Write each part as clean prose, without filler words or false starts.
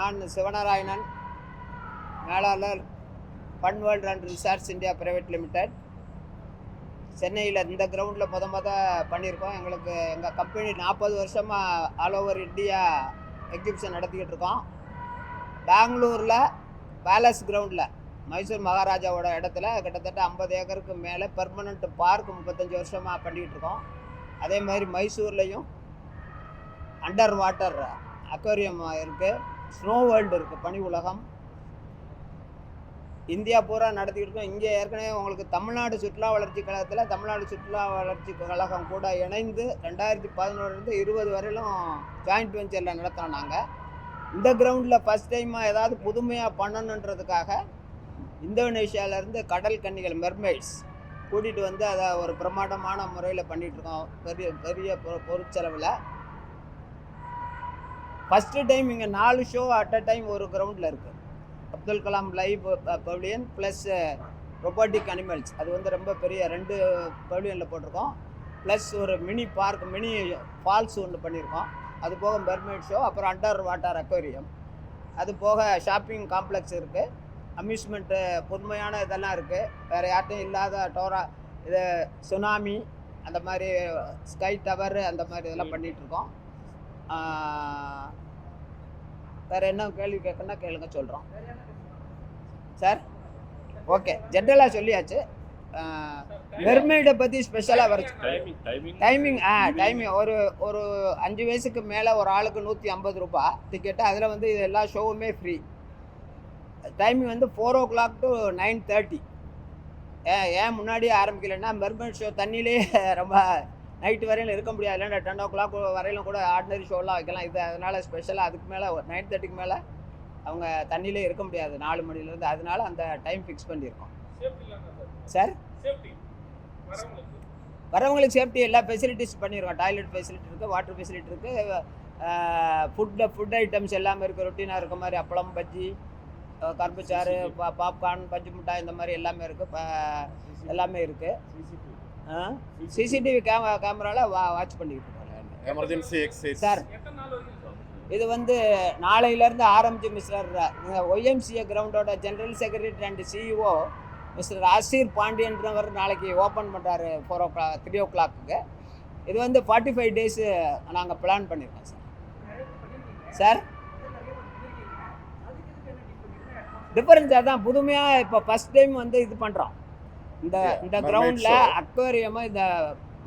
நான் சிவநாராயணன், மேலாளர் fun world and resorts India private limited. சென்னையில் இந்த கிரவுண்டில் பண்ணியிருக்கோம். எங்கள் கம்பெனி 40 வருஷமாக ஆல் ஓவர் இந்தியா எக்ஸிபிஷன் நடத்திக்கிட்டு இருக்கோம். பெங்களூரில் பேலஸ் கிரவுண்டில் மைசூர் மகாராஜாவோட இடத்துல கிட்டத்தட்ட 50 ஏக்கருக்கு மேலே பெர்மனண்ட் பார்க் 35 வருஷமாக பண்ணிக்கிட்டு இருக்கோம். அதே மாதிரி மைசூர்லேயும் அண்டர் வாட்டர் அக்வேரியம் இருக்குது, ஸ்னோ வேர்ல்டு இருக்குது, பனி உலகம். இந்தியா பூரா நடத்திக்கிட்டு இருக்கோம். இங்கே ஏற்கனவே உங்களுக்கு தமிழ்நாடு சுற்றுலா வளர்ச்சி கழகத்தில் தமிழ்நாடு சுற்றுலா வளர்ச்சி கழகம் கூட இணைந்து 2011 20 வரையிலும் ஜாயிண்ட் வெஞ்சரில் நடத்தினோம். நாங்கள் இந்த கிரவுண்டில் ஃபஸ்ட் டைமாக ஏதாவது புதுமையாக பண்ணணுன்றதுக்காக இந்தோனேஷியாவிலேருந்து கடல் கன்னிகள் மெர்மெய்ட்ஸ் கூட்டிகிட்டு வந்து அதை ஒரு பிரமாண்டமான முறையில் பண்ணிகிட்ருக்கோம். பெரிய பொருட்செலவில் ஃபஸ்ட்டு டைம் இங்கே 4 ஷோ அட் அ டைம் ஒரு கிரவுண்டில் இருக்குது. Abdul Kalam live Pavilion plus robotic animals, அது வந்து ரொம்ப பெரிய 2 பவிலியனில் போட்டிருக்கோம். ப்ளஸ் ஒரு மினி பார்க், மினி ஃபால்ஸ் ஒன்று பண்ணியிருக்கோம். அது போக மெர்மெய்ட் ஷோ, அப்புறம் அண்டர் வாட்டர் அக்வேரியம், அது போக ஷாப்பிங் காம்ப்ளெக்ஸ் இருக்குது, அம்யூஸ்மெண்ட்டு புதுமையான இதெல்லாம் இருக்குது. வேறு யார்ட்டையும் இல்லாத டோரா, இது சுனாமி, அந்த மாதிரி ஸ்கை டவர், அந்த மாதிரி இதெல்லாம் பண்ணிகிட்ருக்கோம். வேறு என்ன கேள்வி கேட்கணுன்னா கேளுங்க, சொல்கிறோம் சார். ஓகே, ஜென்ரலாக சொல்லியாச்சு. மெர்மெய்டை பற்றி ஸ்பெஷலாக வரைச்சி டைமிங் ஒரு 5 வயசுக்கு மேலே ஒரு ஆளுக்கு 150 ரூபா டிக்கெட்டு. அதில் வந்து இது எல்லா ஷோவுமே ஃப்ரீ. டைமிங் வந்து 4 o'clock to 9:30. ஏன் முன்னாடியே ஆரம்பிக்கலைன்னா மெர்மெய்ட் ஷோ தண்ணியிலே ரொம்ப நைட்டு வரையிலும் இருக்க முடியாது. இல்லைன்னா 10 o'clock வரையிலும் கூட ஆர்டினரி ஷோலாம் வைக்கலாம். இது அதனால் ஸ்பெஷலாக அதுக்கு மேலே 9:30க்கு மேலே அவங்க தண்ணியிலே இருக்க முடியாது 4 மணிலேருந்து. அதனால அந்த டைம் ஃபிக்ஸ் பண்ணியிருக்கோம் சார். வரவங்களுக்கு சேஃப்டி எல்லா ஃபெசிலிட்டிஸ் பண்ணியிருக்கோம். டாய்லெட் ஃபெசிலிட்டி இருக்குது, வாட்டர் ஃபெசிலிட்டி இருக்குது, ஃபுட் ஐட்டம்ஸ் எல்லாமே இருக்குது. ரொட்டீனாக இருக்க மாதிரி அப்பளம், பஜ்ஜி, கரும்புச்சாறு, பாப்கார்ன், பஞ்சு மிட்டாய், இந்த மாதிரி எல்லாமே இருக்குது. எல்லாமே இருக்குது. சிசிடிவி கேமராவில் வாட்ச் பண்ணிக்கிட்டு இருக்கோம். எமர்ஜென்சி எக்ஸைஸ் சார், இது வந்து நாளையிலேருந்து ஆரம்பிச்சு மிஸ்டர் ஒய்எம்சிஏ கிரவுண்டோட general secretary and CEO mister Asir பாண்டியன்றவர் நாளைக்கு ஓப்பன் பண்ணுறாரு 3 o'clock. இது வந்து 45 days நாங்கள் பிளான் பண்ணியிருக்கோம் சார். டிஃபரன்ஸ் அதான், புதுமையாக இப்போ ஃபஸ்ட் டைம் வந்து இது பண்ணுறோம். இந்த கிரவுண்டில் அக்வேரியம், இந்த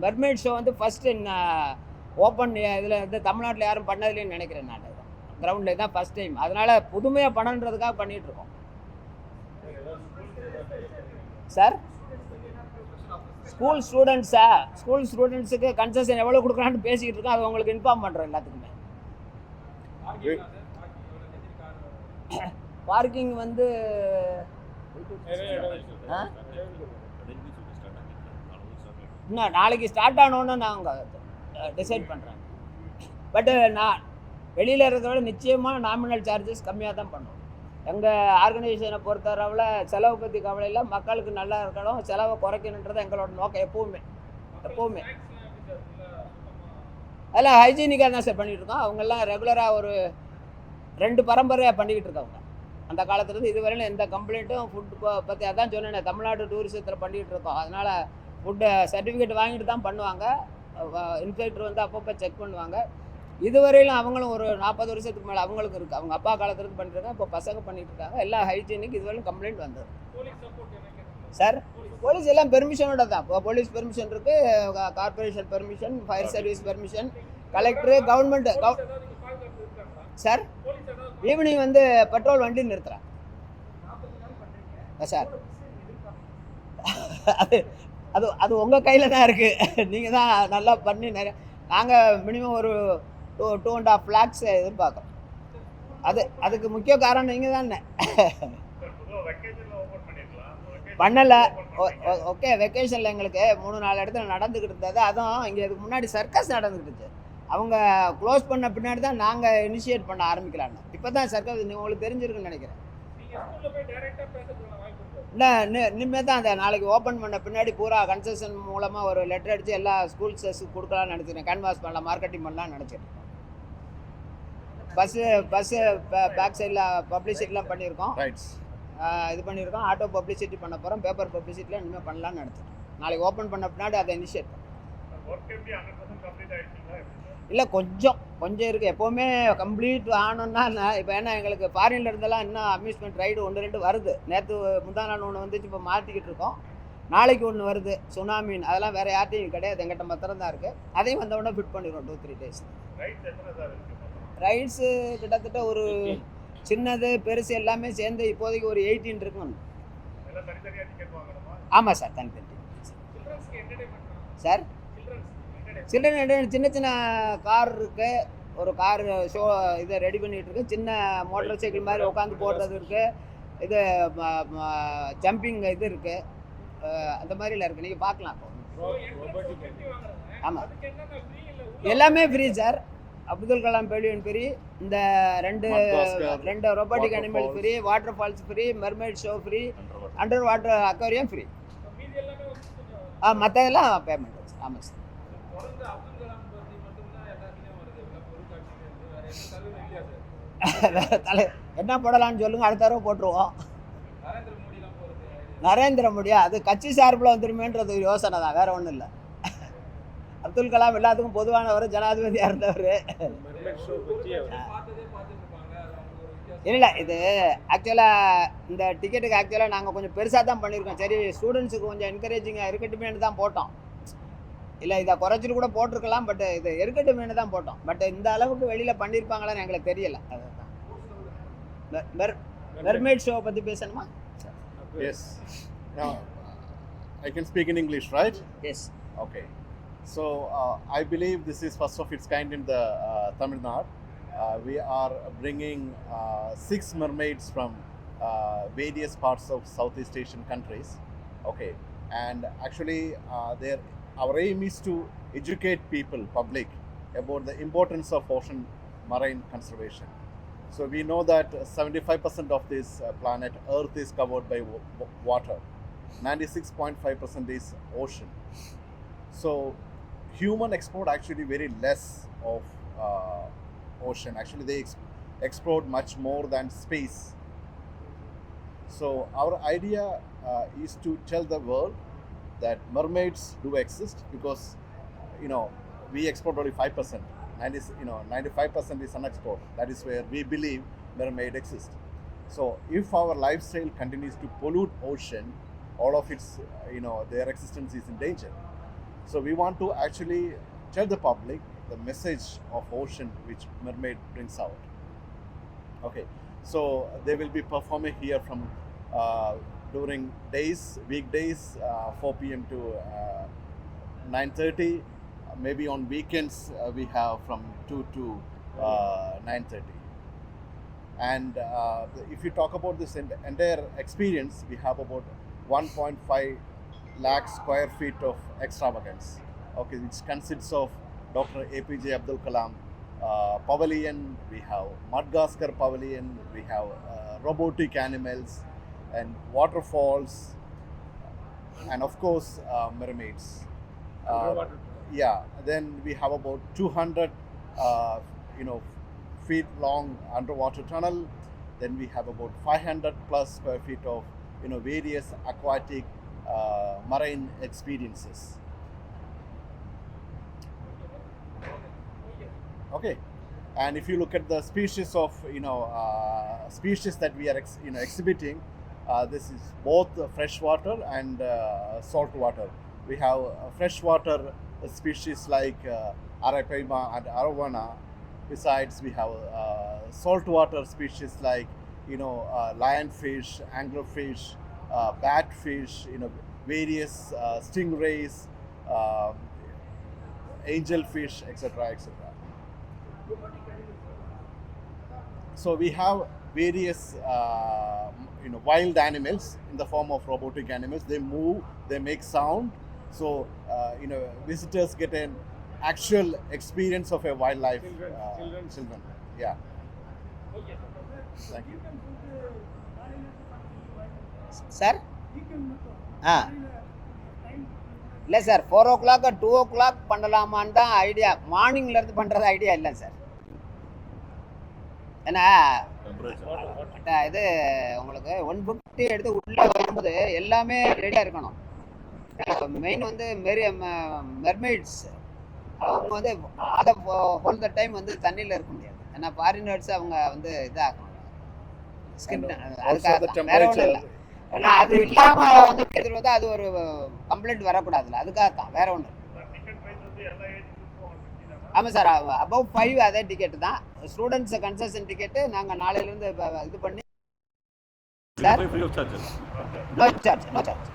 மெர்மெய்ட் ஷோ வந்து ஃபஸ்ட்டு ஓப்பன் இதில் வந்து தமிழ்நாட்டில் யாரும் பண்ணதுலேன்னு நினைக்கிறேன். நான் கிரவுண்டில் தான் ஃபஸ்ட் டைம். அதனால் புதுமையாக பண்ணணுன்றதுக்காக பண்ணிகிட்ருக்கோம் சார். ஸ்கூல் ஸ்டூடெண்ட்ஸுக்கு கன்செஷன் எவ்வளோ கொடுக்குறான்னு பேசிக்கிட்டு இருக்கோம். அது உங்களுக்கு இன்ஃபார்ம் பண்ணுறோம் எல்லாத்துக்குமே. பார்க்கிங் வந்து இன்னும் நாளைக்கு ஸ்டார்ட் ஆனோன்னு நாங்கள் டிசைட் பண்ணுறேன். பட்டு நான் வெளியில் இருக்கிறத விட நிச்சயமாக நாமினல் சார்ஜஸ் கம்மியாக தான் பண்ணுவோம். எங்கள் ஆர்கனைசேஷனை பொறுத்தளவில் செலவு பற்றி கவலை இல்லை, மக்களுக்கு நல்லா இருக்கணும், செலவை குறைக்கணுன்றது எங்களோட நோக்கம் எப்போவுமே. அதெல்லாம் ஹைஜீனிக்காக தான் சார் பண்ணிகிட்ருக்கோம். அவங்கெல்லாம் ரெகுலராக ஒரு 2 பரம்பரையாக பண்ணிக்கிட்டு இருக்கவங்க. அந்த காலத்துலேருந்து இதுவரையிலும் எந்த கம்ப்ளைண்ட்டும் ஃபுட்டு பற்றி அதான் சொன்னேன். தமிழ்நாடு டூரிசத்தில் பண்ணிகிட்டு இருக்கோம். அதனால் ஃபுட்டு சர்டிஃபிகேட் வாங்கிட்டு தான் பண்ணுவாங்க. இன்ஸ்பெக்டர் வந்து அப்பப்போ செக் பண்ணுவாங்க. இதுவரையிலும் அவங்களும் ஒரு 40 வருஷத்துக்கு மேலே அவங்களுக்கு இருக்குது. அவங்க அப்பா காலத்துலேருந்து பண்ணிட்டுருக்காங்க, இப்போ பசங்க பண்ணிகிட்டு இருக்காங்க. எல்லா ஹைஜீனிக் இதுவரையும் கம்ப்ளைண்ட் வந்தது சார். போலீஸ் எல்லாம் பெர்மிஷனோட தான். இப்போ போலீஸ் பெர்மிஷன் இருக்குது, corporation permission, fire service permission, collector, government sir. Evening வந்து பெட்ரோல் வண்டி நிறுத்துகிறேன் சார். அது உங்கள் கையில் தான் இருக்குது. நீங்கள் தான் நல்லா பண்ணி நாங்கள் மினிமம் ஒரு 2.5 lakhs எதிர்பார்க்குறோம். அதுக்கு முக்கிய காரணம் நீங்கள் தானே. பண்ணலை. ஓகே, வெக்கேஷனில் எங்களுக்கு 3-4 இடத்துல நடந்துக்கிட்டு இருந்தது. அதுவும் இங்கே இதுக்கு முன்னாடி சர்க்கஸ் நடந்துக்கிட்டு இருந்துச்சு. அவங்க க்ளோஸ் பண்ண பின்னாடி தான் நாங்கள் இனிஷியேட் பண்ண ஆரம்பிக்கலான்னு. இப்போ தான் சர்க்கஸ் உங்களுக்கு தெரிஞ்சிருக்குன்னு நினைக்கிறேன். இல்லை, இனிமேல் தான் அந்த நாளைக்கு ஓப்பன் பண்ண பின்னாடி பூரா கன்செஷன் மூலமாக ஒரு லெட்டர் அடித்து எல்லா ஸ்கூல்ஸஸுக்கு கொடுக்கலான்னு நினச்சிக்கிறேன். கேன்வாஸ் பண்ணலாம், மார்க்கெட்டிங் பண்ணலாம்னு நினச்சிருக்கேன். பஸ்ஸு பேக் சைடில் பப்ளிசிட்டிலாம் பண்ணியிருக்கோம். ரைட்ஸ். இது பண்ணியிருக்கோம். ஆட்டோ பப்ளிசிட்டி பண்ண போகிறோம். பேப்பர் பப்ளிசிட்டிலாம் இனிமேல் பண்ணலான்னு நடத்துகிறோம். நாளைக்கு ஓப்பன் பண்ண பின்னாடி அதை இனிஷியேட் பண்ணுறோம். இல்லை கொஞ்சம் இருக்குது. எப்போவுமே கம்ப்ளீட் ஆனோன்னா இப்போ ஏன்னா எங்களுக்கு ஃபாரின்ல இருந்தெல்லாம் இன்னும் அம்யூஸ்மெண்ட் ரைடு 1-2 வருது. நேற்று முந்தா நாள் ஒன்று வந்துச்சு, இப்போ மாற்றிக்கிட்டு இருக்கோம். நாளைக்கு ஒன்று வருது சுனாமின்னு. அதெல்லாம் வேறு யார்ட்டையும் கிடையாது, எங்கிட்ட மாத்திரம் தான் இருக்குது. அதையும் வந்தவுடனே ஃபிட் பண்ணிடுவோம் 2-3 days. ரைட்ஸு கிட்டத்தட்ட ஒரு சின்னது பெருசு எல்லாமே சேர்ந்து இப்போதைக்கு ஒரு 18 இருக்குங்க. ஆமாம் சார், தனித்தனி சார். சில்ட்ரன் சின்ன சின்ன கார் இருக்குது. ஒரு கார் ஷோ இதை ரெடி பண்ணிகிட்டு இருக்கு. சின்ன மோட்டார் சைக்கிள் மாதிரி உட்காந்து போடுறது இருக்குது. இது ஜம்பிங் இது இருக்குது. அந்த மாதிரிலாம் இருக்குது, நீங்கள் பார்க்கலாம். ஆமாம், எல்லாமே free sir. Abdul Kalam pavilion free, இந்த ரெண்டு robotic animal free, waterfalls free, mermaid show free, underwater aquarium free. மற்றதெல்லாம் பேமெண்ட். ஆமாம் சார். என்ன போடலான்னு சொல்லுங்கள், அடுத்த தடவை போட்டுருவோம். நரேந்திர மோடியா? அது கட்சி சார்பில் வந்துருமேன்றது யோசனை தான், வேறு ஒன்றும் இல்லை. அப்துல் கலாம் எல்லாத்துக்கும் பொதுவானவர், ஜனாதிபதியாக இருந்தவர். இல்லை, இது ஆக்சுவலாக இந்த டிக்கெட்டுக்கு ஆக்சுவலாக நாங்கள் கொஞ்சம் பெருசாக தான் பண்ணியிருக்கோம். சரி, ஸ்டூடெண்ட்ஸுக்கு கொஞ்சம் என்கரேஜிங்காக இருக்கட்டுமேனு தான் போட்டோம். இல்லை, இதை குறைச்சிட்டு கூட போட்டிருக்கலாம், பட் இது இருக்கட்டுமேனு தான் போட்டோம். பட் இந்த அளவுக்கு வெளியில் பண்ணியிருப்பாங்களான்னு எங்களுக்கு தெரியலை. அதுதான் மெர்மைட் ஷோ பற்றி பேசணுமா? Yes. Now, I can speak in English, right? Yes. Okay. So, I believe this is first of its kind in the Tamil Nadu. We are bringing 6 mermaids from various parts of Southeast Asian countries. Okay. And actually, our aim is to educate people, public, about the importance of ocean marine conservation. So we know that 75% of this planet Earth is covered by water. 96.5% is ocean. So human export actually very less of ocean. Actually they export much more than space. So our idea is to tell the world that mermaids do exist, because we export only 5%. 95% is unexplored. That is where we believe mermaid exists. So if our lifestyle continues to pollute ocean, all of its their existence is in danger. So we want to actually tell the public the message of ocean which mermaid brings out. Okay, so they will be performing here from during weekdays 4 p.m. to 9:30. Maybe on weekends we have from 2 to 9:30. And if you talk about this entire experience, we have about 1.5 lakh square feet of extravagance. Okay, which consists of Dr. APJ Abdul Kalam pavilion, we have Madagascar pavilion, we have robotic animals and waterfalls, and of course mermaids. Yeah, then we have about 200 feet long underwater tunnel. Then we have about 500 plus square feet of various aquatic marine experiences. Okay, and if you look at the species of species that we are exhibiting, this is both freshwater and saltwater. We have freshwater species like Arapaima and Arowana. Besides, we have saltwater species like lionfish, anglerfish, batfish, various stingrays, angelfish, etc., etc. So we have various wild animals in the form of robotic animals. They move, they make sound. So visitors get an actual experience of a wildlife. Children. Yeah. Thank you. Sir? இல்லை sir, 4 o'clock 2 o'clock பண்ணலாமான்னு தான் idea. மார்னிங்லேருந்து பண்ணுறது idea இல்லை sir. ஏன்னா இது உங்களுக்கு 150 எடுத்து உள்ளே வரும்போது எல்லாமே ரெடியாக இருக்கணும். மெயின் வந்து மெர்மெய்ட்ஸ் அவங்க வந்து அதை ஹோல் த டைம் வந்து தண்ணியில் இருக்க முடியாது. ஏன்னா ஃபாரினர்ஸ் அவங்க வந்து இதாகணும் ஸ்கின், அதுக்காக வேற ஒன்றும் இல்லை. ஏன்னா அது இல்லாமல் வந்து எடுத்துகிட்டு அது ஒரு கம்ப்ளைண்ட் வரக்கூடாதுல்ல, அதுக்காக தான், வேற ஒன்று. ஆமாம் சார், அபவ் 5 அதே டிக்கெட்டு தான். ஸ்டூடெண்ட்ஸ் கன்செஷன் டிக்கெட்டு நாங்கள் நாளையிலேருந்து இது பண்ணி சார், நோ சார்ஜ்.